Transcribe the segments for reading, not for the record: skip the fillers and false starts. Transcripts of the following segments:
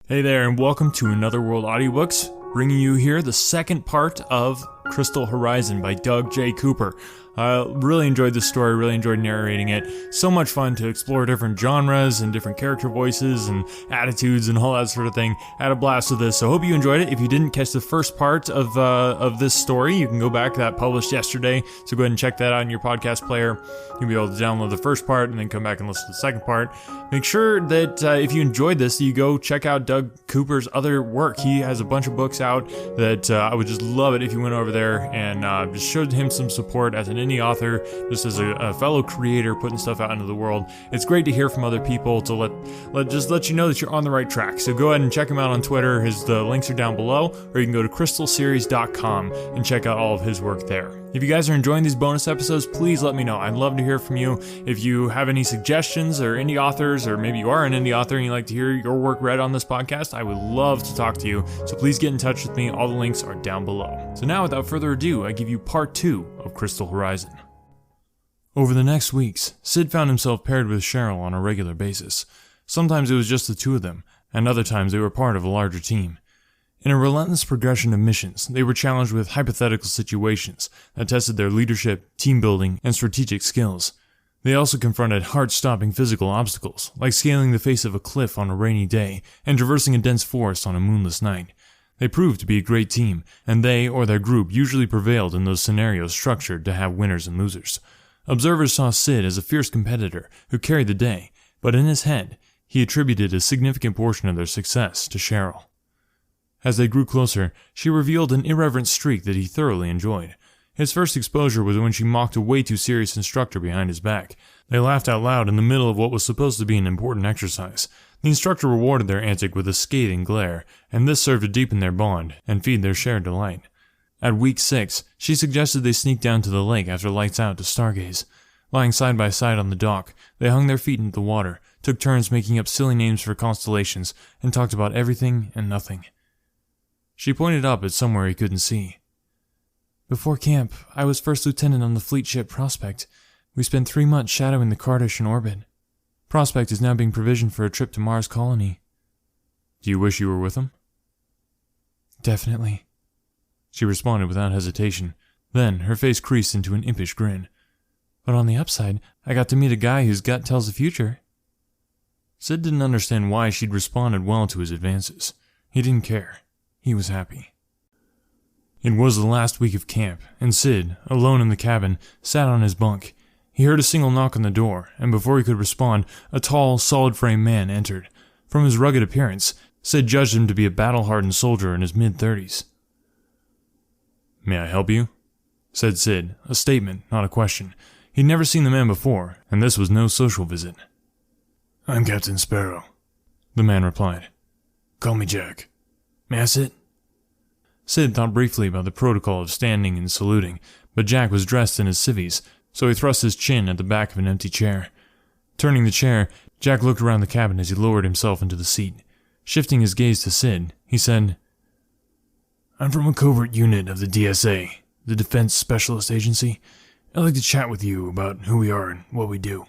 Hey there, and welcome to Another World Audiobooks, bringing you here the second part of Crystal Horizon by Doug J. Cooper. Really enjoyed this story, really enjoyed narrating it. So much fun to explore different genres and different character voices and attitudes and all that sort of thing. I had a blast with this, so hope you enjoyed it. If you didn't catch the first part of this story, you can go back. That published yesterday, so go ahead and check that out in your podcast player. You'll be able to download the first part and then come back and listen to the second part. Make sure that if you enjoyed this, you go check out Doug Cooper's other work. He has a bunch of books out that I would just love it if you went over there and just showed him some support as an indie author, just as a fellow creator putting stuff out into the world. It's great to hear from other people to let you know that you're on the right track. So go ahead and check him out on Twitter. The links are down below, or you can go to crystalseries.com and check out all of his work there. If you guys are enjoying these bonus episodes, please let me know. I'd love to hear from you. If you have any suggestions or indie authors, or maybe you are an indie author and you'd like to hear your work read on this podcast, I would love to talk to you. So please get in touch with me. All the links are down below. So now, without further ado, I give you part 2 of Crystal Horizon. Over the next weeks, Sid found himself paired with Cheryl on a regular basis. Sometimes it was just the two of them, and other times they were part of a larger team. In a relentless progression of missions, they were challenged with hypothetical situations that tested their leadership, team building, and strategic skills. They also confronted heart-stopping physical obstacles, like scaling the face of a cliff on a rainy day and traversing a dense forest on a moonless night. They proved to be a great team, and they or their group usually prevailed in those scenarios structured to have winners and losers. Observers saw Sid as a fierce competitor who carried the day, but in his head, he attributed a significant portion of their success to Cheryl. As they grew closer, she revealed an irreverent streak that he thoroughly enjoyed. His first exposure was when she mocked a way too serious instructor behind his back. They laughed out loud in the middle of what was supposed to be an important exercise. The instructor rewarded their antic with a scathing glare, and this served to deepen their bond and feed their shared delight. At week 6, she suggested they sneak down to the lake after lights out to stargaze. Lying side by side on the dock, they hung their feet into the water, took turns making up silly names for constellations, and talked about everything and nothing. She pointed up at somewhere he couldn't see. Before camp, I was first lieutenant on the fleet ship Prospect. We spent 3 months shadowing the Cardassian orbit. Prospect is now being provisioned for a trip to Mars colony. Do you wish you were with him? Definitely. She responded without hesitation. Then, her face creased into an impish grin. But on the upside, I got to meet a guy whose gut tells the future. Sid didn't understand why she'd responded well to his advances. He didn't care. He was happy. It was the last week of camp, and Sid, alone in the cabin, sat on his bunk. He heard a single knock on the door, and before he could respond, a tall, solid-framed man entered. From his rugged appearance, Sid judged him to be a battle-hardened soldier in his mid-30s. "May I help you?" said Sid, a statement, not a question. He'd never seen the man before, and this was no social visit. "I'm Captain Sparrow," the man replied. "Call me Jack. May I sit?" Sid thought briefly about the protocol of standing and saluting, but Jack was dressed in his civvies, so he thrust his chin at the back of an empty chair. Turning the chair, Jack looked around the cabin as he lowered himself into the seat. Shifting his gaze to Sid, he said, "I'm from a covert unit of the DSA, the Defense Specialist Agency. I'd like to chat with you about who we are and what we do."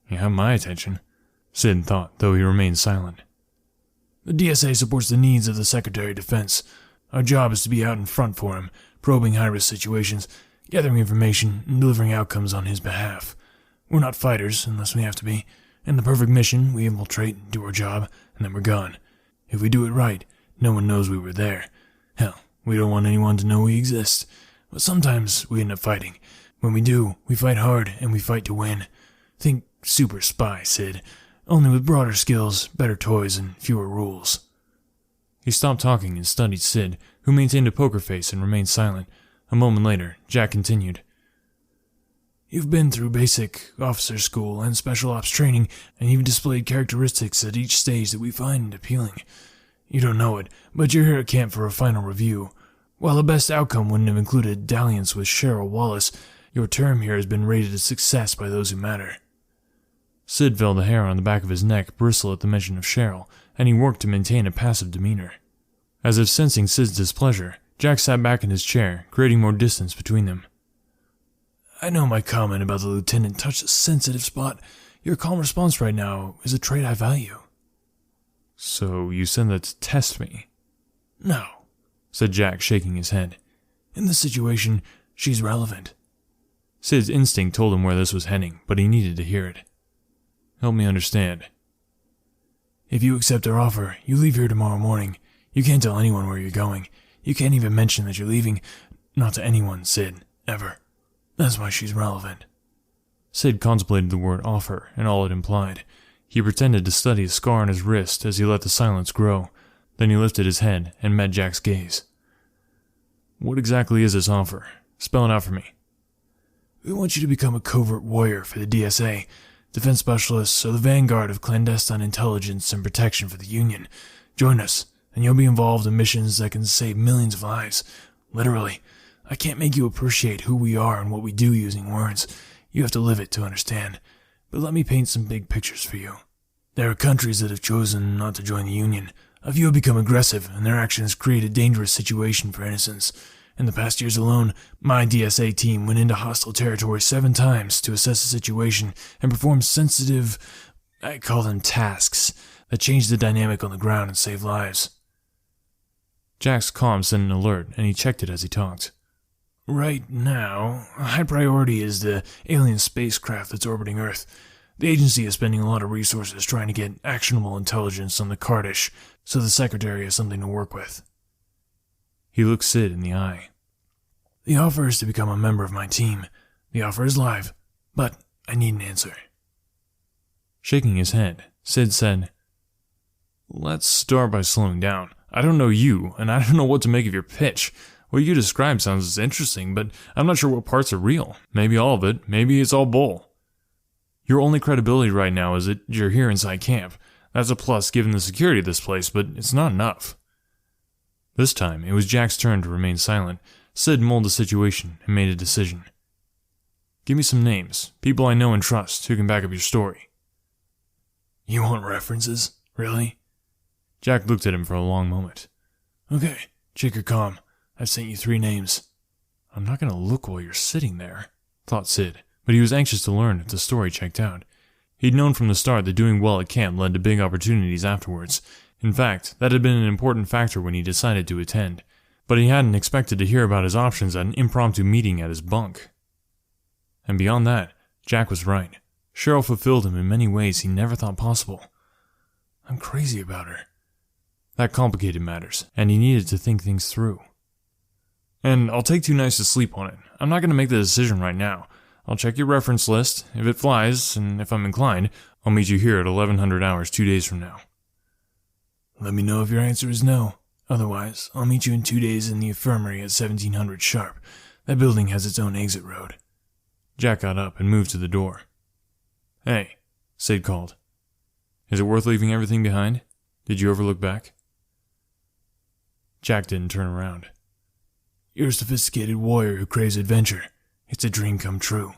"You have my attention," Sid thought, though he remained silent. "The DSA supports the needs of the Secretary of Defense. Our job is to be out in front for him, probing high-risk situations, gathering information, and delivering outcomes on his behalf. We're not fighters, unless we have to be. In the perfect mission, we infiltrate, do our job, and then we're gone. If we do it right, no one knows we were there. Hell, we don't want anyone to know we exist. But sometimes we end up fighting. When we do, we fight hard, and we fight to win. Think super spy, Sid. Only with broader skills, better toys, and fewer rules." He stopped talking and studied Sid, who maintained a poker face and remained silent. A moment later, Jack continued. "You've been through basic officer school and special ops training, and you've displayed characteristics at each stage that we find appealing. You don't know it, but you're here at camp for a final review. While the best outcome wouldn't have included dalliance with Cheryl Wallace, your term here has been rated a success by those who matter." Sid felt the hair on the back of his neck bristle at the mention of Cheryl, and he worked to maintain a passive demeanor. As if sensing Sid's displeasure, Jack sat back in his chair, creating more distance between them. "I know my comment about the lieutenant touched a sensitive spot. Your calm response right now is a trait I value." So you sent that to test me? No, said Jack, shaking his head. In this situation, she's relevant. Sid's instinct told him where this was heading, but he needed to hear it. Help me understand. If you accept our offer, you leave here tomorrow morning. You can't tell anyone where you're going. You can't even mention that you're leaving. Not to anyone, Sid, ever. That's why she's relevant. Sid contemplated the word offer and all it implied. He pretended to study a scar on his wrist as he let the silence grow. Then he lifted his head and met Jack's gaze. What exactly is this offer? Spell it out for me. We want you to become a covert warrior for the DSA, defense specialists, or the vanguard of clandestine intelligence and protection for the Union. Join us, and you'll be involved in missions that can save millions of lives. Literally. I can't make you appreciate who we are and what we do using words. You have to live it to understand. But let me paint some big pictures for you. There are countries that have chosen not to join the Union. A few have become aggressive, and their actions create a dangerous situation for innocents. In the past years alone, my DSA team went into hostile territory 7 times to assess the situation and perform sensitive, I call them tasks, that change the dynamic on the ground and save lives. Jack's comm sent an alert, and he checked it as he talked. Right now, a high priority is the alien spacecraft that's orbiting Earth. The agency is spending a lot of resources trying to get actionable intelligence on the Kardish, so the Secretary has something to work with. He looked Sid in the eye. The offer is to become a member of my team. The offer is live, but I need an answer. Shaking his head, Sid said, Let's start by slowing down. I don't know you, and I don't know what to make of your pitch. What you described sounds interesting, but I'm not sure what parts are real. Maybe all of it, maybe it's all bull. Your only credibility right now is that you're here inside camp. That's a plus given the security of this place, but it's not enough. This time, it was Jack's turn to remain silent. Sid mulled the situation and made a decision. Give me some names, people I know and trust, who can back up your story. You want references? Really? Jack looked at him for a long moment. Okay, check your comm. I've sent you 3 names. I'm not going to look while you're sitting there, thought Sid, but he was anxious to learn if the story checked out. He'd known from the start that doing well at camp led to big opportunities afterwards. In fact, that had been an important factor when he decided to attend. But he hadn't expected to hear about his options at an impromptu meeting at his bunk. And beyond that, Jack was right. Cheryl fulfilled him in many ways he never thought possible. I'm crazy about her. That complicated matters, and he needed to think things through. And I'll take 2 nights to sleep on it. I'm not going to make the decision right now. I'll check your reference list. If it flies, and if I'm inclined, I'll meet you here at 1100 hours 2 days from now. Let me know if your answer is no. Otherwise, I'll meet you in 2 days in the infirmary at 1700 sharp. That building has its own exit road. Jack got up and moved to the door. Hey, Sid called. Is it worth leaving everything behind? Did you ever look back? Jack didn't turn around. You're a sophisticated warrior who craves adventure. It's a dream come true.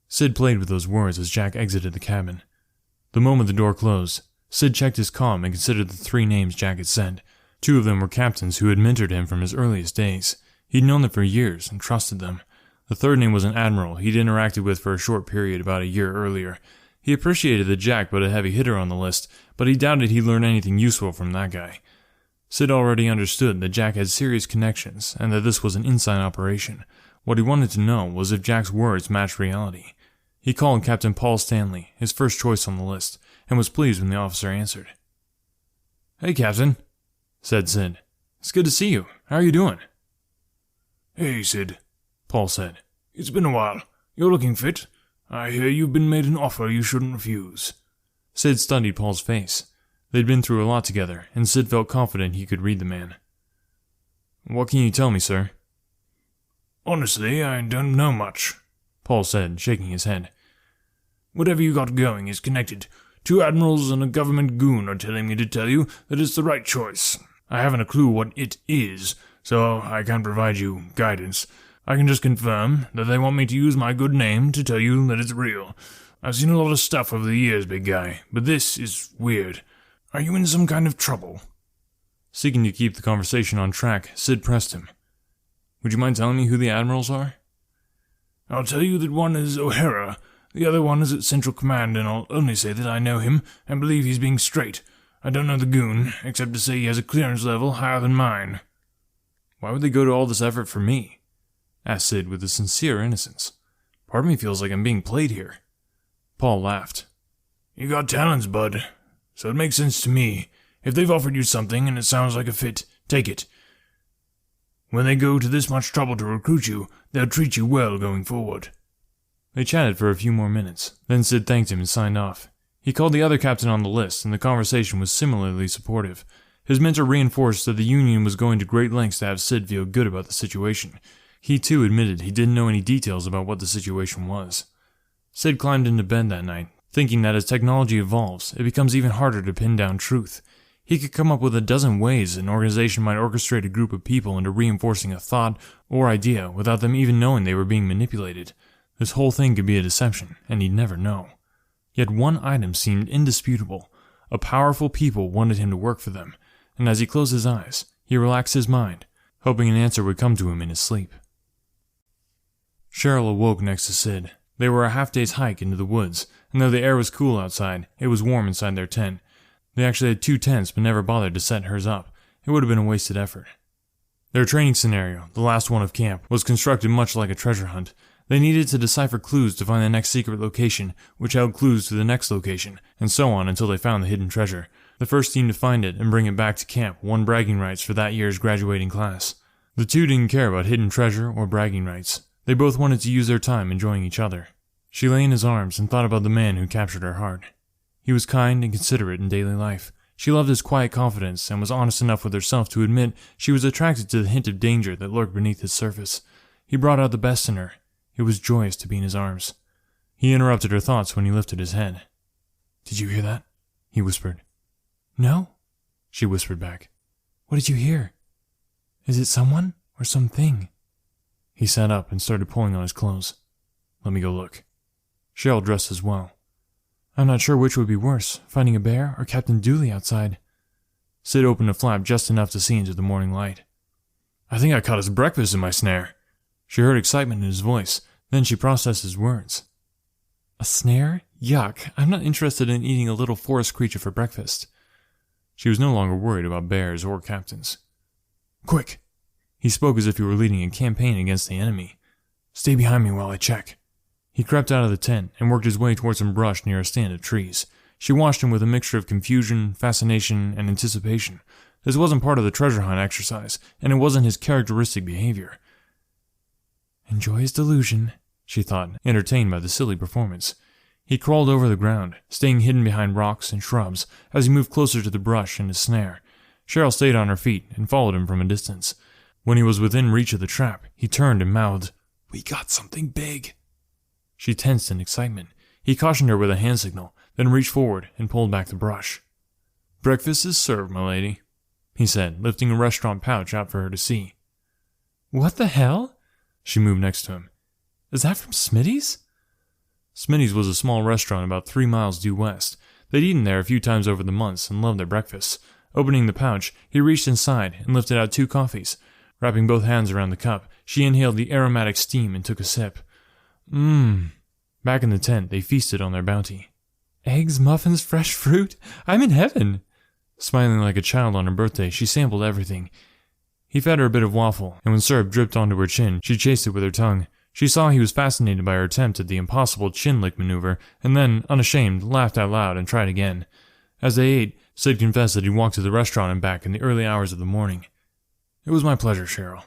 Sid played with those words as Jack exited the cabin. The moment the door closed, Sid checked his comm and considered the 3 names Jack had sent. 2 of them were captains who had mentored him from his earliest days. He'd known them for years and trusted them. The 3rd name was an admiral he'd interacted with for a short period about a year earlier. He appreciated that Jack put a heavy hitter on the list, but he doubted he'd learn anything useful from that guy. Sid already understood that Jack had serious connections and that this was an inside operation. What he wanted to know was if Jack's words matched reality. He called Captain Paul Stanley, his first choice on the list, and was pleased when the officer answered. Hey, Captain, said Sid. It's good to see you. How are you doing? Hey, Sid, Paul said. It's been a while. You're looking fit. I hear you've been made an offer you shouldn't refuse. Sid studied Paul's face. They'd been through a lot together, and Sid felt confident he could read the man. What can you tell me, sir? Honestly, I don't know much, Paul said, shaking his head. Whatever you got going is connected. 2 admirals and a government goon are telling me to tell you that it's the right choice. I haven't a clue what it is, so I can't provide you guidance. I can just confirm that they want me to use my good name to tell you that it's real. I've seen a lot of stuff over the years, big guy, but this is weird. Are you in some kind of trouble? Seeking to keep the conversation on track, Sid pressed him. Would you mind telling me who the admirals are? I'll tell you that one is O'Hara, the other one is at Central Command, and I'll only say that I know him and believe he's being straight. I don't know the goon, except to say he has a clearance level higher than mine." "Why would they go to all this effort for me?" asked Sid with a sincere innocence. "Part of me feels like I'm being played here." Paul laughed. "You got talents, bud, so it makes sense to me. If they've offered you something and it sounds like a fit, take it. When they go to this much trouble to recruit you, they'll treat you well going forward." They chatted for a few more minutes, then Sid thanked him and signed off. He called the other captain on the list, and the conversation was similarly supportive. His mentor reinforced that the Union was going to great lengths to have Sid feel good about the situation. He too admitted he didn't know any details about what the situation was. Sid climbed into bed that night, thinking that as technology evolves, it becomes even harder to pin down truth. He could come up with a dozen ways an organization might orchestrate a group of people into reinforcing a thought or idea without them even knowing they were being manipulated. This whole thing could be a deception, and he'd never know. Yet one item seemed indisputable. A powerful people wanted him to work for them, and as he closed his eyes, he relaxed his mind, hoping an answer would come to him in his sleep. Cheryl awoke next to Sid. They were a half-day's hike into the woods, and though the air was cool outside, it was warm inside their tent. They actually had 2 tents but never bothered to set hers up. It would have been a wasted effort. Their training scenario, the last one of camp, was constructed much like a treasure hunt. They needed to decipher clues to find the next secret location, which held clues to the next location, and so on until they found the hidden treasure. The first team to find it and bring it back to camp won bragging rights for that year's graduating class. The two didn't care about hidden treasure or bragging rights. They both wanted to use their time enjoying each other. She lay in his arms and thought about the man who captured her heart. He was kind and considerate in daily life. She loved his quiet confidence and was honest enough with herself to admit she was attracted to the hint of danger that lurked beneath his surface. He brought out the best in her. It was joyous to be in his arms. He interrupted her thoughts when he lifted his head. "Did you hear that?" he whispered. "No," she whispered back. "What did you hear? Is it someone or something?" He sat up and started pulling on his clothes. "Let me go look." Cheryl dressed as well. "I'm not sure which would be worse, finding a bear or Captain Dooley outside." Sid opened a flap just enough to see into the morning light. "I think I caught his breakfast in my snare." She heard excitement in his voice, then she processed his words. "A snare? Yuck, I'm not interested in eating a little forest creature for breakfast." She was no longer worried about bears or captains. "Quick!" He spoke as if he were leading a campaign against the enemy. "Stay behind me while I check." He crept out of the tent and worked his way towards some brush near a stand of trees. She watched him with a mixture of confusion, fascination, and anticipation. This wasn't part of the treasure hunt exercise, and it wasn't his characteristic behavior. "Enjoy his delusion," she thought, entertained by the silly performance. He crawled over the ground, staying hidden behind rocks and shrubs as he moved closer to the brush and his snare. Cheryl stayed on her feet and followed him from a distance. When he was within reach of the trap, he turned and mouthed, "We got something big." She tensed in excitement. He cautioned her with a hand signal, then reached forward and pulled back the brush. "Breakfast is served, my lady," he said, lifting a restaurant pouch out for her to see. "What the hell?" She moved next to him. "Is that from Smitty's?" Smitty's was a small restaurant about 3 miles due west. They'd eaten there a few times over the months and loved their breakfasts. Opening the pouch, he reached inside and lifted out 2 coffees. Wrapping both hands around the cup, she inhaled the aromatic steam and took a sip. Back in the tent, they feasted on their bounty. "Eggs, muffins, fresh fruit? I'm in heaven." Smiling like a child on her birthday, she sampled everything. He fed her a bit of waffle, and when syrup dripped onto her chin, she chased it with her tongue. She saw he was fascinated by her attempt at the impossible chin lick maneuver, and then, unashamed, laughed out loud and tried again. As they ate, Sid confessed that he'd walked to the restaurant and back in the early hours of the morning. "It was my pleasure, Cheryl."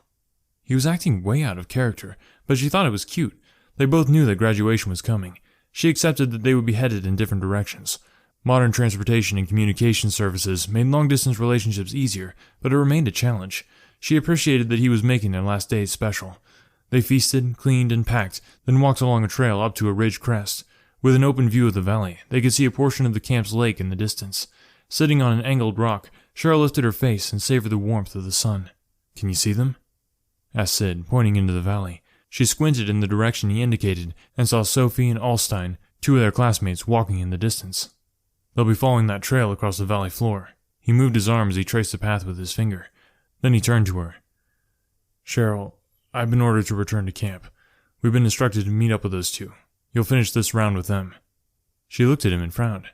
He was acting way out of character, but she thought it was cute. They both knew that graduation was coming. She accepted that they would be headed in different directions. Modern transportation and communication services made long-distance relationships easier, but it remained a challenge. She appreciated that he was making their last days special. They feasted, cleaned, and packed, then walked along a trail up to a ridge crest. With an open view of the valley, they could see a portion of the camp's lake in the distance. Sitting on an angled rock, Cheryl lifted her face and savored the warmth of the sun. "Can you see them?" asked Sid, pointing into the valley. She squinted in the direction he indicated and saw Sophie and Alstein, 2 of their classmates, walking in the distance. "They'll be following that trail across the valley floor." He moved his arm as he traced the path with his finger. Then he turned to her. "Cheryl, I've been ordered to return to camp. We've been instructed to meet up with those 2. You'll finish this round with them." She looked at him and frowned.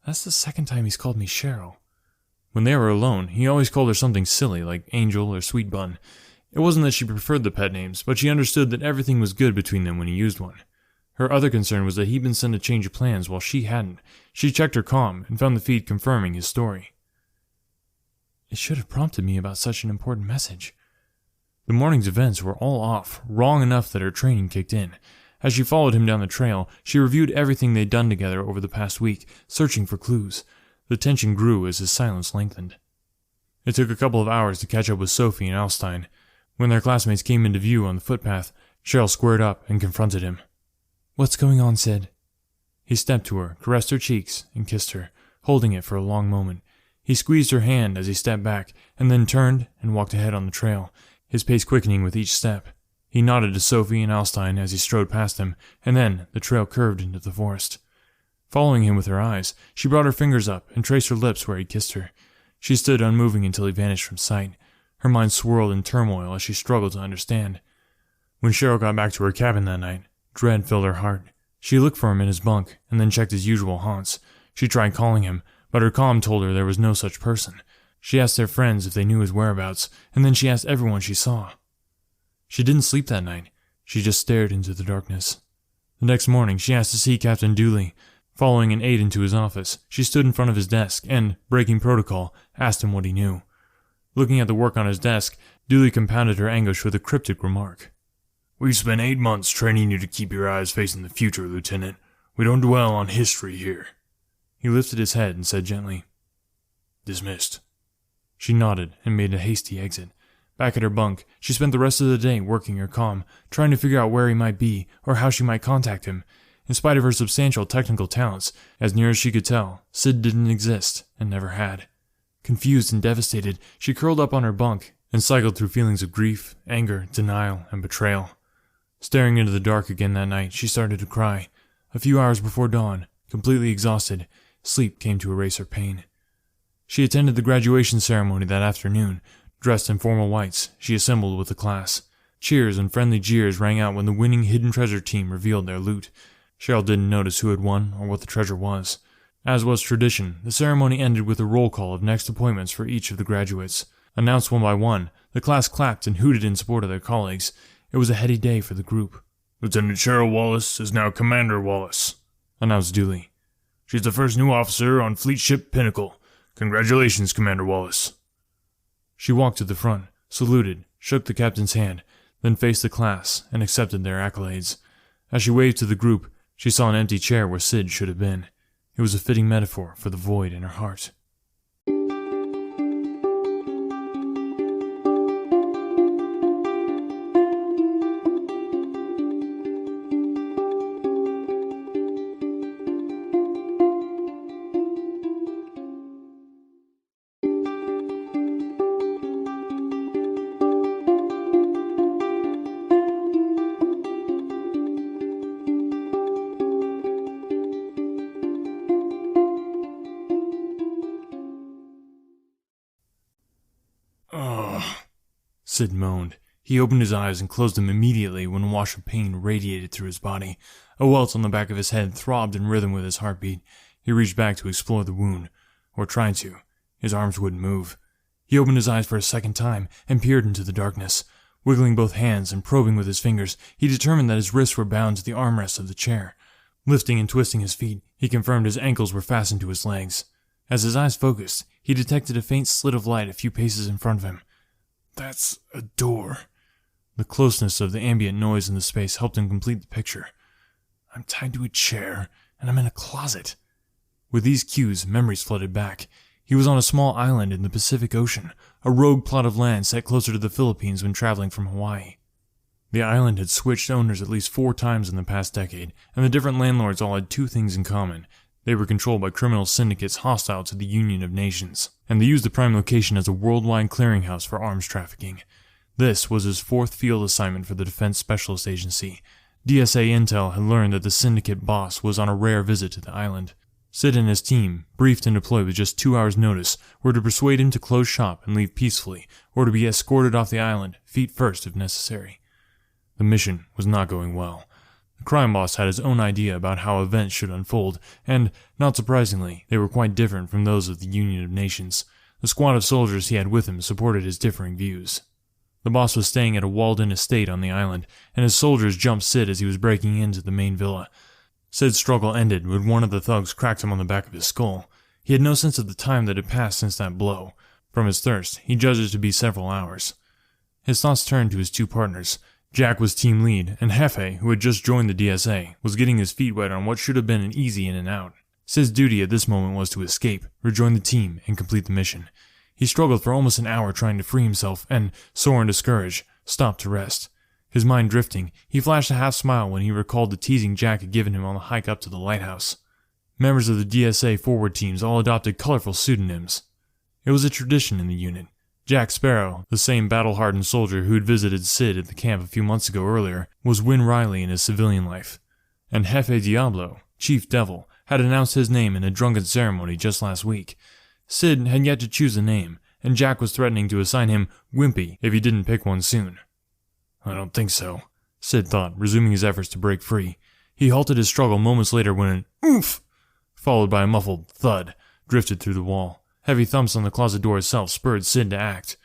That's the second time he's called me Cheryl. When they were alone, he always called her something silly like Angel or Sweet Bun. It wasn't that she preferred the pet names, but she understood that everything was good between them when he used one. Her other concern was that he'd been sent a change of plans while she hadn't. She checked her comm and found the feed confirming his story. It should have prompted me about such an important message. The morning's events were all off, wrong enough that her training kicked in. As she followed him down the trail, she reviewed everything they'd done together over the past week, searching for clues. The tension grew as his silence lengthened. It took a couple of hours to catch up with Sophie and Alstein. When their classmates came into view on the footpath, Cheryl squared up and confronted him. "What's going on, Sid?" He stepped to her, caressed her cheeks, and kissed her, holding it for a long moment. He squeezed her hand as he stepped back, and then turned and walked ahead on the trail, his pace quickening with each step. He nodded to Sophie and Alstein as he strode past them, and then the trail curved into the forest. Following him with her eyes, she brought her fingers up and traced her lips where he kissed her. She stood unmoving until he vanished from sight. Her mind swirled in turmoil as she struggled to understand. When Cheryl got back to her cabin that night, dread filled her heart. She looked for him in his bunk and then checked his usual haunts. She tried calling him, but her comm told her there was no such person. She asked their friends if they knew his whereabouts, and then she asked everyone she saw. She didn't sleep that night. She just stared into the darkness. The next morning, she asked to see Captain Dooley. Following an aide into his office, she stood in front of his desk and, breaking protocol, asked him what he knew. Looking at the work on his desk, Dooley compounded her anguish with a cryptic remark. "We've spent 8 months training you to keep your eyes facing the future, Lieutenant. We don't dwell on history here." He lifted his head and said gently, "Dismissed." She nodded and made a hasty exit. Back at her bunk, she spent the rest of the day working her comm, trying to figure out where he might be or how she might contact him. In spite of her substantial technical talents, as near as she could tell, Sid didn't exist and never had. Confused and devastated, she curled up on her bunk and cycled through feelings of grief, anger, denial, and betrayal. Staring into the dark again that night, she started to cry. A few hours before dawn, completely exhausted, sleep came to erase her pain. She attended the graduation ceremony that afternoon. Dressed in formal whites, she assembled with the class. Cheers and friendly jeers rang out when the winning Hidden Treasure team revealed their loot. Cheryl didn't notice who had won or what the treasure was. As was tradition, the ceremony ended with a roll call of next appointments for each of the graduates. Announced one by one, the class clapped and hooted in support of their colleagues. It was a heady day for the group. "Lieutenant Cheryl Wallace is now Commander Wallace," announced Dooley. "She's the first new officer on Fleet Ship Pinnacle. Congratulations, Commander Wallace." She walked to the front, saluted, shook the captain's hand, then faced the class and accepted their accolades. As she waved to the group, she saw an empty chair where Sid should have been. It was a fitting metaphor for the void in her heart. Sid moaned. He opened his eyes and closed them immediately when a wash of pain radiated through his body. A welt on the back of his head throbbed in rhythm with his heartbeat. He reached back to explore the wound, or tried to. His arms wouldn't move. He opened his eyes for a second time and peered into the darkness. Wiggling both hands and probing with his fingers, he determined that his wrists were bound to the armrests of the chair. Lifting and twisting his feet, he confirmed his ankles were fastened to his legs. As his eyes focused, he detected a faint slit of light a few paces in front of him. "That's a door." The closeness of the ambient noise in the space helped him complete the picture. "I'm tied to a chair, and I'm in a closet." With these cues, memories flooded back. He was on a small island in the Pacific Ocean, a rogue plot of land set closer to the Philippines when traveling from Hawaii. The island had switched owners at least 4 times in the past decade, and the different landlords all had 2 things in common. They were controlled by criminal syndicates hostile to the Union of Nations, and they used the prime location as a worldwide clearinghouse for arms trafficking. This was his 4th field assignment for the Defense Specialist Agency. DSA intel had learned that the syndicate boss was on a rare visit to the island. Sid and his team, briefed and deployed with just 2 hours' notice, were to persuade him to close shop and leave peacefully, or to be escorted off the island, feet first if necessary. The mission was not going well. The The crime boss had his own idea about how events should unfold, and, not surprisingly, they were quite different from those of the Union of Nations. The squad of soldiers he had with him supported his differing views. The boss was staying at a walled-in estate on the island, and his soldiers jumped Sid as he was breaking into the main villa. Sid's struggle ended when one of the thugs cracked him on the back of his skull. He had no sense of the time that had passed since that blow. From his thirst, he judged it to be several hours. His thoughts turned to his two partners. Jack was team lead, and Hefe, who had just joined the DSA, was getting his feet wet on what should have been an easy in and out. Sid's duty at this moment was to escape, rejoin the team, and complete the mission. He struggled for almost an hour trying to free himself, and, sore and discouraged, stopped to rest. His mind drifting, he flashed a half-smile when he recalled the teasing Jack had given him on the hike up to the lighthouse. Members of the DSA forward teams all adopted colorful pseudonyms. It was a tradition in the unit. Jack Sparrow, the same battle-hardened soldier who had visited Sid at the camp a few months ago earlier, was Win Riley in his civilian life. And Jefe Diablo, Chief Devil, had announced his name in a drunken ceremony just last week. Sid had yet to choose a name, and Jack was threatening to assign him Wimpy if he didn't pick one soon. I don't think so, Sid thought, resuming his efforts to break free. He halted his struggle moments later when an oomph, followed by a muffled thud, drifted through the wall. Heavy thumps on the closet door itself spurred Sid to act.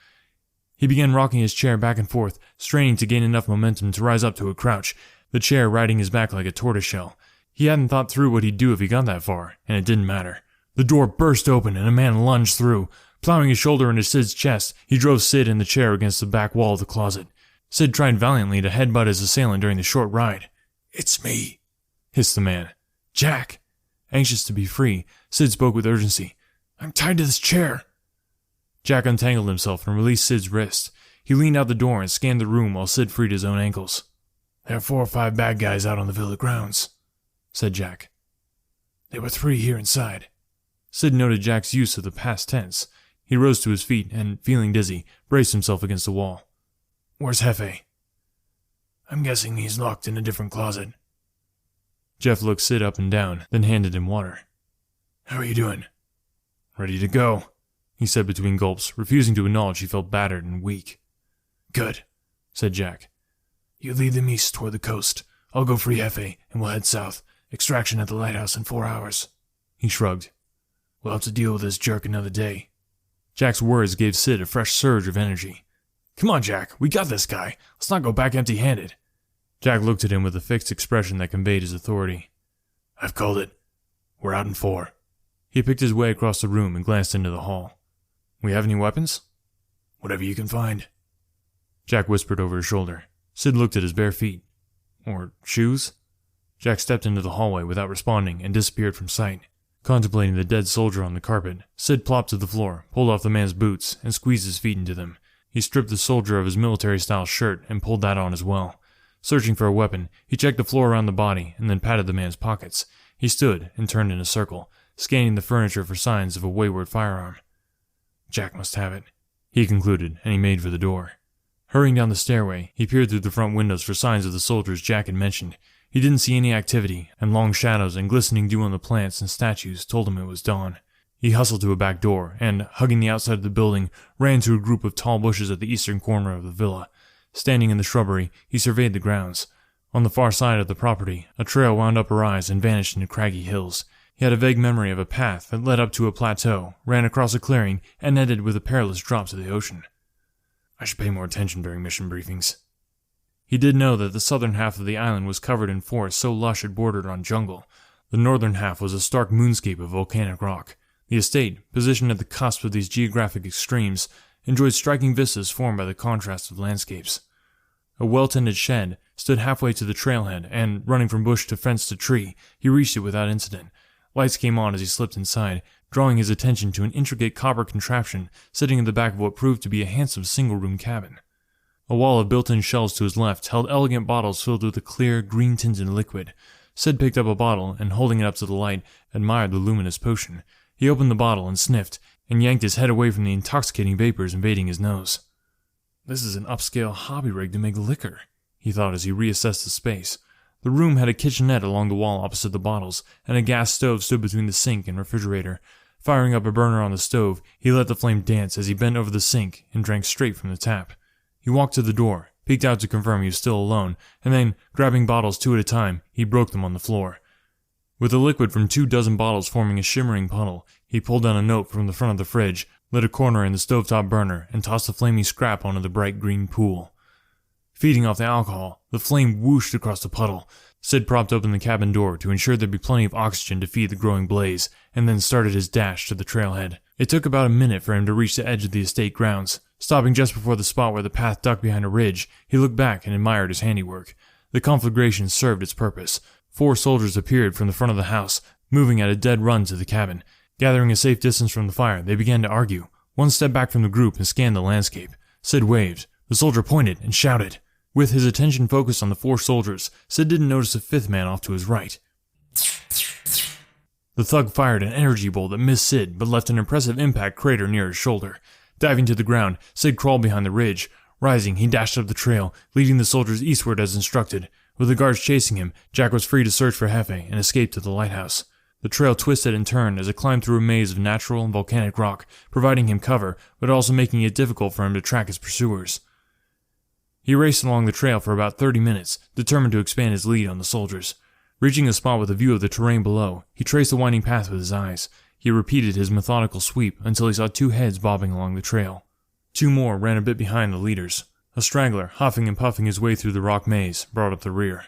He began rocking his chair back and forth, straining to gain enough momentum to rise up to a crouch, the chair riding his back like a tortoiseshell. He hadn't thought through what he'd do if he got that far, and it didn't matter. The door burst open and a man lunged through. Plowing his shoulder into Sid's chest, he drove Sid and the chair against the back wall of the closet. Sid tried valiantly to headbutt his assailant during the short ride. "It's me," hissed the man. "Jack!" Anxious to be free, Sid spoke with urgency. "I'm tied to this chair." Jack untangled himself and released Sid's wrist. He leaned out the door and scanned the room while Sid freed his own ankles. "There are 4 or 5 bad guys out on the villa grounds," said Jack. "There were 3 here inside." Sid noted Jack's use of the past tense. He rose to his feet and, feeling dizzy, braced himself against the wall. "Where's Hefe?" "I'm guessing he's locked in a different closet." Jeff looked Sid up and down, then handed him water. "How are you doing?" "Ready to go," he said between gulps, refusing to acknowledge he felt battered and weak. "Good," said Jack. "You lead them east toward the coast. I'll go free Hefe, and we'll head south. Extraction at the lighthouse in 4 hours. He shrugged. "We'll have to deal with this jerk another day." Jack's words gave Sid a fresh surge of energy. "Come on, Jack. We got this guy. Let's not go back empty-handed." Jack looked at him with a fixed expression that conveyed his authority. "I've called it. We're out in 4. He picked his way across the room and glanced into the hall. "We have any weapons?" "Whatever you can find." Jack whispered over his shoulder. Sid looked at his bare feet. Or shoes? Jack stepped into the hallway without responding and disappeared from sight. Contemplating the dead soldier on the carpet, Sid plopped to the floor, pulled off the man's boots, and squeezed his feet into them. He stripped the soldier of his military-style shirt and pulled that on as well. Searching for a weapon, he checked the floor around the body and then patted the man's pockets. He stood and turned in a circle, scanning the furniture for signs of a wayward firearm. Jack must have it, he concluded, and he made for the door. Hurrying down the stairway, he peered through the front windows for signs of the soldiers Jack had mentioned. He didn't see any activity, and long shadows and glistening dew on the plants and statues told him it was dawn. He hustled to a back door, and, hugging the outside of the building, ran to a group of tall bushes at the eastern corner of the villa. Standing in the shrubbery, he surveyed the grounds. On the far side of the property, a trail wound up a rise and vanished into craggy hills. He had a vague memory of a path that led up to a plateau, ran across a clearing, and ended with a perilous drop to the ocean. I should pay more attention during mission briefings. He did know that the southern half of the island was covered in forest so lush it bordered on jungle. The northern half was a stark moonscape of volcanic rock. The estate, positioned at the cusp of these geographic extremes, enjoyed striking vistas formed by the contrast of landscapes. A well-tended shed stood halfway to the trailhead, and, running from bush to fence to tree, he reached it without incident. Lights came on as he slipped inside, drawing his attention to an intricate copper contraption sitting in the back of what proved to be a handsome single-room cabin. A wall of built-in shelves to his left held elegant bottles filled with a clear, green-tinted liquid. Sid picked up a bottle and, holding it up to the light, admired the luminous potion. He opened the bottle and sniffed, and yanked his head away from the intoxicating vapors invading his nose. This is an upscale hobby rig to make liquor, he thought as he reassessed the space. The room had a kitchenette along the wall opposite the bottles, and a gas stove stood between the sink and refrigerator. Firing up a burner on the stove, he let the flame dance as he bent over the sink and drank straight from the tap. He walked to the door peeked out to confirm he was still alone, and then, grabbing bottles two at a time, he broke them on the floor. With the liquid from 24 bottles forming a shimmering puddle, he pulled down a note from the front of the fridge, lit a corner in the stovetop burner, and tossed the flaming scrap onto the bright green pool. Feeding off the alcohol, the flame whooshed across the puddle. Sid propped open the cabin door to ensure there'd be plenty of oxygen to feed the growing blaze, and then started his dash to the trailhead. It took about a minute for him to reach the edge of the estate grounds. Stopping just before the spot where the path ducked behind a ridge, he looked back and admired his handiwork. The conflagration served its purpose. 4 soldiers appeared from the front of the house, moving at a dead run to the cabin. Gathering a safe distance from the fire, they began to argue. One stepped back from the group and scanned the landscape. Sid waved. The soldier pointed and shouted. With his attention focused on the 4 soldiers, Sid didn't notice a 5th man off to his right. The thug fired an energy bolt that missed Sid, but left an impressive impact crater near his shoulder. Diving to the ground, Sid crawled behind the ridge. Rising, he dashed up the trail, leading the soldiers eastward as instructed. With the guards chasing him, Jack was free to search for Hefe and escape to the lighthouse. The trail twisted and turned as it climbed through a maze of natural and volcanic rock, providing him cover, but also making it difficult for him to track his pursuers. He raced along the trail for about 30 minutes, determined to expand his lead on the soldiers. Reaching a spot with a view of the terrain below, he traced the winding path with his eyes. He repeated his methodical sweep until he saw 2 heads bobbing along the trail. 2 more ran a bit behind the leaders. A straggler, huffing and puffing his way through the rock maze, brought up the rear.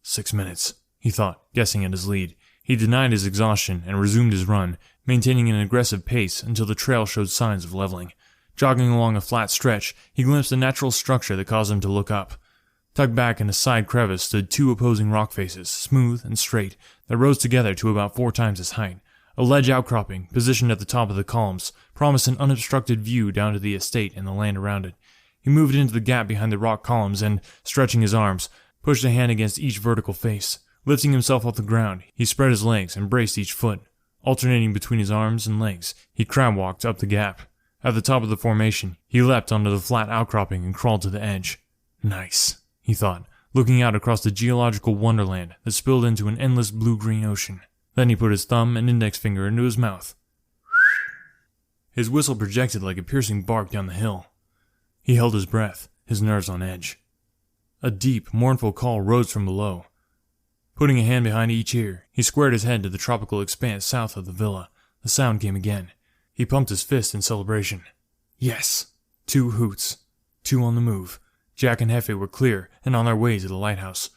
6 minutes, he thought, guessing at his lead. He denied his exhaustion and resumed his run, maintaining an aggressive pace until the trail showed signs of leveling. Jogging along a flat stretch, he glimpsed a natural structure that caused him to look up. Tucked back in a side crevice stood 2 opposing rock faces, smooth and straight, that rose together to about 4 times his height. A ledge outcropping, positioned at the top of the columns, promised an unobstructed view down to the estate and the land around it. He moved into the gap behind the rock columns and, stretching his arms, pushed a hand against each vertical face. Lifting himself off the ground, he spread his legs and braced each foot. Alternating between his arms and legs, he crab-walked up the gap. At the top of the formation, he leapt onto the flat outcropping and crawled to the edge. Nice, he thought, looking out across the geological wonderland that spilled into an endless blue-green ocean. Then he put his thumb and index finger into his mouth. His whistle projected like a piercing bark down the hill. He held his breath, his nerves on edge. A deep, mournful call rose from below. Putting a hand behind each ear, he squared his head to the tropical expanse south of the villa. The sound came again. He pumped his fist in celebration. Yes! 2 hoots. 2 on the move. Jack and Hefe were clear and on their way to the lighthouse.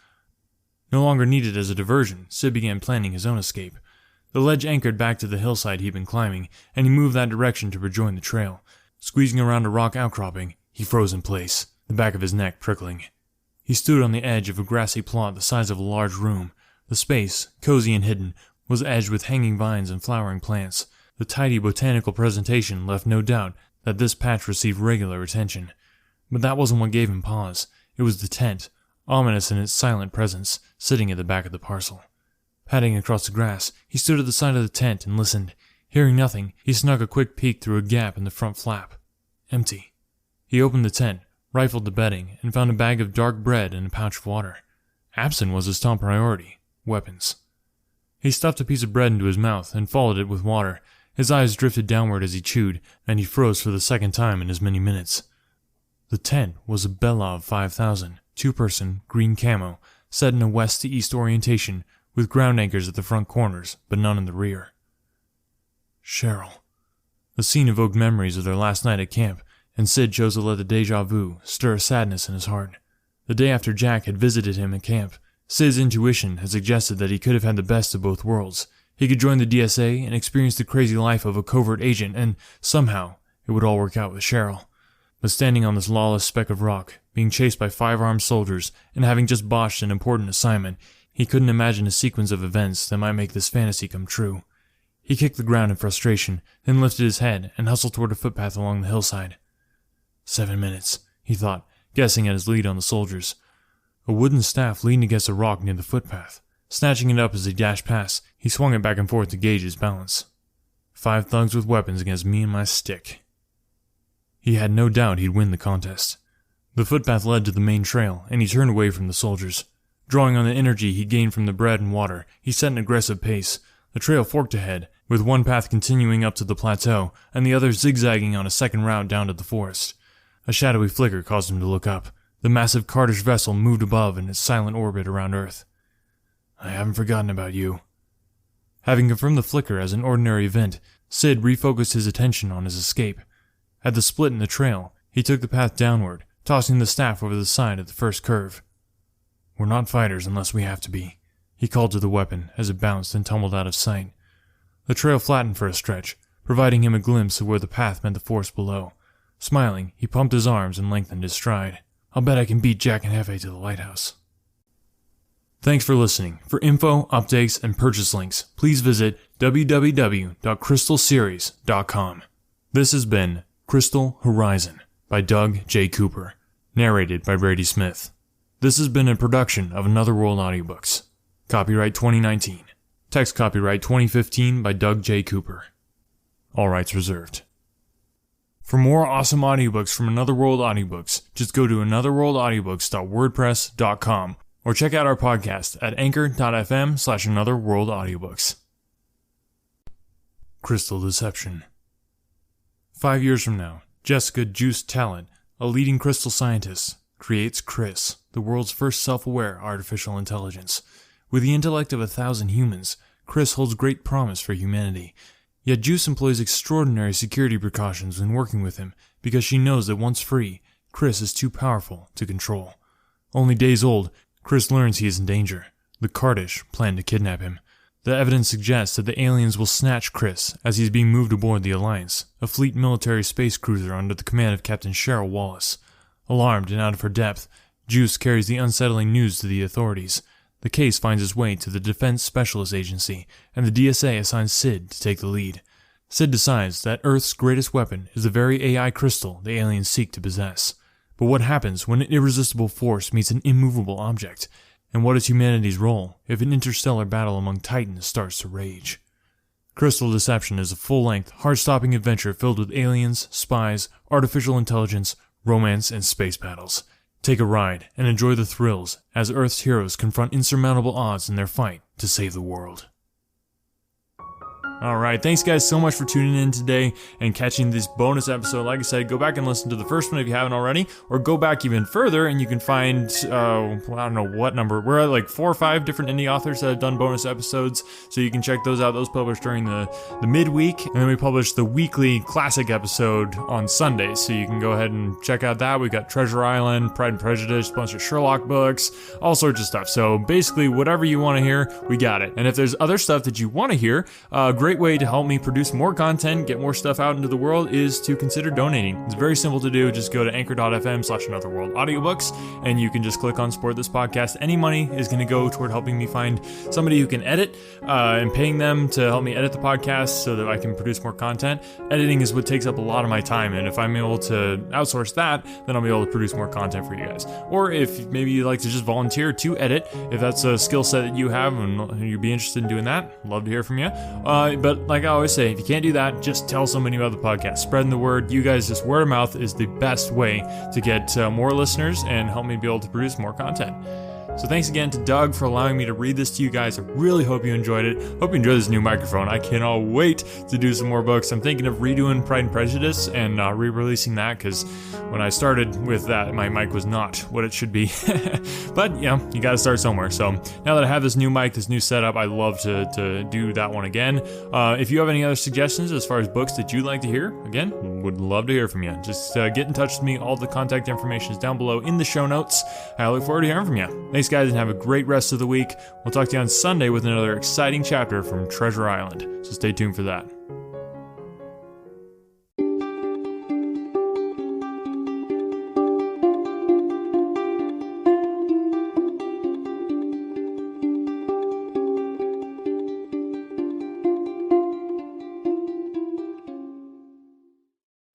No longer needed as a diversion, Sid began planning his own escape. The ledge anchored back to the hillside he'd been climbing, and he moved that direction to rejoin the trail. Squeezing around a rock outcropping, he froze in place, the back of his neck prickling. He stood on the edge of a grassy plot the size of a large room. The space, cozy and hidden, was edged with hanging vines and flowering plants. The tidy botanical presentation left no doubt that this patch received regular attention. But that wasn't what gave him pause. It was the tent, ominous in its silent presence, sitting at the back of the parcel. Padding across the grass, he stood at the side of the tent and listened. Hearing nothing, he snuck a quick peek through a gap in the front flap. Empty. He opened the tent, rifled the bedding, and found a bag of dark bread and a pouch of water. Absent was his top priority: weapons. He stuffed a piece of bread into his mouth and followed it with water. His eyes drifted downward as he chewed, and he froze for the second time in as many minutes. The tent was a Belov 5000, 2-person, green camo, set in a west to east orientation, with ground anchors at the front corners, but none in the rear. Cheryl. The scene evoked memories of their last night at camp, and Sid chose to let the deja vu stir a sadness in his heart. The day after Jack had visited him at camp, Sid's intuition had suggested that he could have had the best of both worlds. He could join the DSA and experience the crazy life of a covert agent, and somehow it would all work out with Cheryl. But standing on this lawless speck of rock, being chased by 5 armed soldiers, and having just botched an important assignment, he couldn't imagine a sequence of events that might make this fantasy come true. He kicked the ground in frustration, then lifted his head and hustled toward a footpath along the hillside. 7 minutes, he thought, guessing at his lead on the soldiers. A wooden staff leaned against a rock near the footpath. Snatching it up as he dashed past, he swung it back and forth to gauge his balance. 5 thugs with weapons against me and my stick. He had no doubt he'd win the contest. The footpath led to the main trail, and he turned away from the soldiers. Drawing on the energy he gained from the bread and water, he set an aggressive pace. The trail forked ahead, with one path continuing up to the plateau, and the other zigzagging on a second route down to the forest. A shadowy flicker caused him to look up. The massive Cardish vessel moved above in its silent orbit around Earth. I haven't forgotten about you. Having confirmed the flicker as an ordinary event, Sid refocused his attention on his escape. At the split in the trail, he took the path downward, tossing the staff over the side at the first curve. We're not fighters unless we have to be, he called to the weapon as it bounced and tumbled out of sight. The trail flattened for a stretch, providing him a glimpse of where the path met the forest below. Smiling, he pumped his arms and lengthened his stride. I'll bet I can beat Jack and Hefe to the lighthouse. Thanks for listening. For info, updates, and purchase links, please visit www.crystalseries.com. This has been Crystal Horizon by Doug J. Cooper, narrated by Brady Smith. This has been a production of Another World Audiobooks. Copyright 2019. Text copyright 2015 by Doug J. Cooper. All rights reserved. For more awesome audiobooks from Another World Audiobooks, just go to anotherworldaudiobooks.wordpress.com or check out our podcast at anchor.fm/anotherworldaudiobooks. Crystal Deception. 5 years from now, Jessica Juice Talent, a leading crystal scientist, creates Chris, the world's first self-aware artificial intelligence. With the intellect of 1,000 humans, Chris holds great promise for humanity. Yet Juice employs extraordinary security precautions when working with him because she knows that once free, Chris is too powerful to control. Only days old, Chris learns he is in danger. The Cardish plan to kidnap him. The evidence suggests that the aliens will snatch Chris as he is being moved aboard the Alliance, a fleet military space cruiser under the command of Captain Cheryl Wallace. Alarmed and out of her depth, Juice carries the unsettling news to the authorities. The case finds its way to the Defense Specialist Agency, and the DSA assigns Sid to take the lead. Sid decides that Earth's greatest weapon is the very AI crystal the aliens seek to possess. But what happens when an irresistible force meets an immovable object? And what is humanity's role if an interstellar battle among titans starts to rage? Crystal Deception is a full-length, heart-stopping adventure filled with aliens, spies, artificial intelligence, romance, and space battles. Take a ride and enjoy the thrills as Earth's heroes confront insurmountable odds in their fight to save the world. Alright, thanks guys so much for tuning in today and catching this bonus episode. Like I said, go back and listen to the first one if you haven't already, or go back even further and you can find, I don't know what number, we're at like 4 or 5 different indie authors that have done bonus episodes, so you can check those out. Those published during the midweek, and then we publish the weekly classic episode on Sundays, so you can go ahead and check out that. We've got Treasure Island, Pride and Prejudice, a bunch of Sherlock books, all sorts of stuff. So basically, whatever you want to hear, we got it. And if there's other stuff that you want to hear, great way to help me produce more content, get more stuff out into the world, is to consider donating. It's very simple to do. Just go to anchor.fm/anotherworldaudiobooks and you can just click on support this podcast. Any money is going to go toward helping me find somebody who can edit and paying them to help me edit the podcast so that I can produce more content. Editing is what takes up a lot of my time, and if I'm able to outsource that, then I'll be able to produce more content for you guys. Or if maybe you'd like to just volunteer to edit, if that's a skill set that you have and you'd be interested in doing that, love to hear from you. But like I always say, if you can't do that, just tell somebody about the podcast. Spreading the word. You guys, just word of mouth is the best way to get more listeners and help me be able to produce more content. So thanks again to Doug for allowing me to read this to you guys. I really hope you enjoyed it. Hope you enjoyed this new microphone. I cannot wait to do some more books. I'm thinking of redoing Pride and Prejudice and re-releasing that, because when I started with that, my mic was not what it should be. But, you know, you gotta start somewhere. So now that I have this new mic, this new setup, I'd love to do that one again. If you have any other suggestions as far as books that you'd like to hear, again, would love to hear from you. Just get in touch with me. All the contact information is down below in the show notes. I look forward to hearing from you. Thanks, guys, and have a great rest of the week. We'll talk to you on Sunday with another exciting chapter from Treasure Island, so stay tuned for that.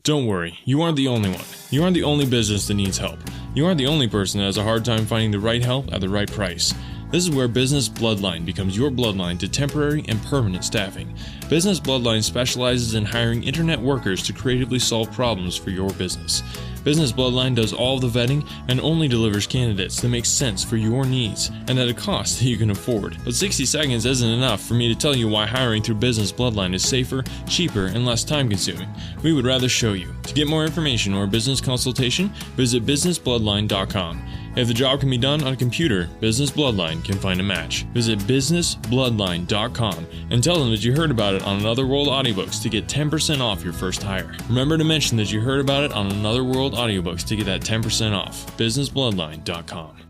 Don't worry, you aren't the only one. You aren't the only business that needs help. You aren't the only person that has a hard time finding the right help at the right price. This is where Business Bloodline becomes your bloodline to temporary and permanent staffing. Business Bloodline specializes in hiring internet workers to creatively solve problems for your business. Business Bloodline does all the vetting and only delivers candidates that make sense for your needs and at a cost that you can afford. But 60 seconds isn't enough for me to tell you why hiring through Business Bloodline is safer, cheaper, and less time-consuming. We would rather show you. To get more information or a business consultation, visit businessbloodline.com. If the job can be done on a computer, Business Bloodline can find a match. Visit businessbloodline.com and tell them that you heard about it on Another World Audiobooks to get 10% off your first hire. Remember to mention that you heard about it on Another World Audiobooks to get that 10% off. businessbloodline.com.